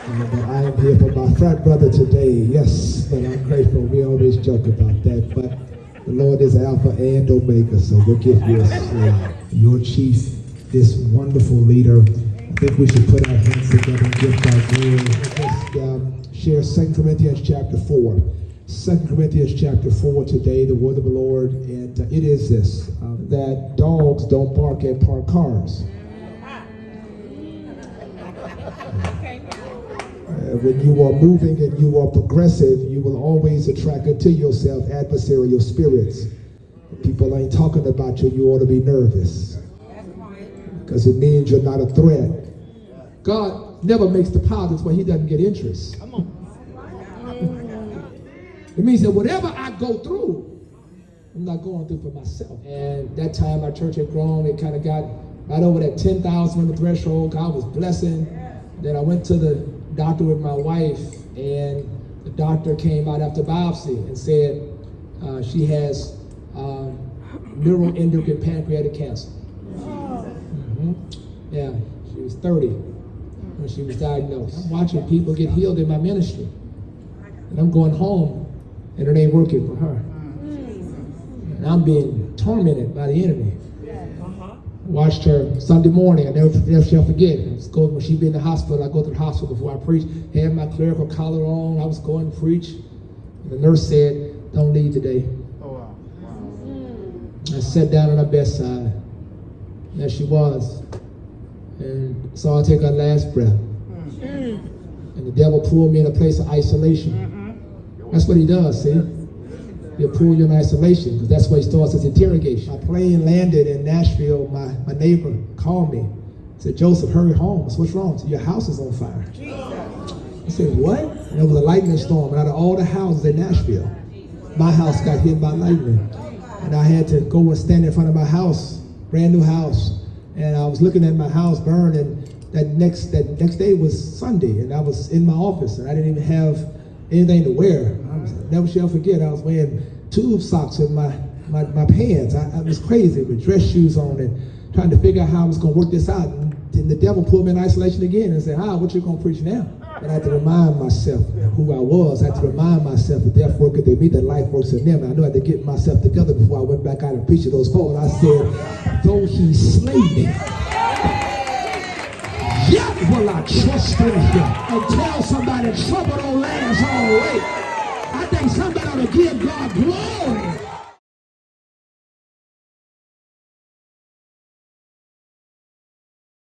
But I am here for my frat brother today. Yes, but I'm grateful. We always joke about that. But the Lord is Alpha and Omega, so we'll give you your chief, this wonderful leader. I think we should put our hands together and give God glory. Just share 2 Corinthians chapter 4. 2 Corinthians chapter 4 today, the word of the Lord. And it is this, that dogs don't bark at parked cars. When you are moving and you are progressive, you will always attract unto yourself adversarial spirits. If people ain't talking about you, you ought to be nervous. Because it means you're not a threat. God never makes deposits where he doesn't get interest. It means that whatever I go through, I'm not going through for myself. And that time our church had grown. It kind of got right over that 10,000 on the threshold. God was blessing. Then I went to the doctor with my wife, and the doctor came out after biopsy and said she has neuroendocrine pancreatic cancer. Yeah, she was 30 when she was diagnosed. I'm watching people get healed in my ministry, and I'm going home, and it ain't working for her. And I'm being tormented by the enemy. Watched her Sunday morning. I never shall forget. When she be in the hospital, I go to the hospital before I preach. Had my clerical collar on. I was going to preach. And the nurse said, "Don't leave today." Oh, wow. I sat down on her bedside. There she was. And saw her take her last breath. And the devil pulled me in a place of isolation. That's what he does, see? He'll pull you in isolation, because that's where he starts his interrogation. My plane landed in Nashville. My neighbor called me. Said, "Joseph, hurry home." I said, "What's wrong?" Said, "Your house is on fire." I said, "What?" And there was a lightning storm. And out of all the houses in Nashville, my house got hit by lightning. And I had to go and stand in front of my house, brand new house. And I was looking at my house burn, and that next day was Sunday, and I was in my office, and I didn't even have anything to wear. Never shall forget, I was wearing tube socks in my pants. I was crazy with dress shoes on and trying to figure out how I was going to work this out. And then the devil pulled me in isolation again and said, "What you going to preach now?" And I had to remind myself who I was. I had to remind myself that death worketh in me, that life works in them. And I knew I had to get myself together before I went back out and preached to those folks. I said, "Though he slay me, yet will I trust in him." And tell somebody trouble don't last always. I think somebody ought to give God glory.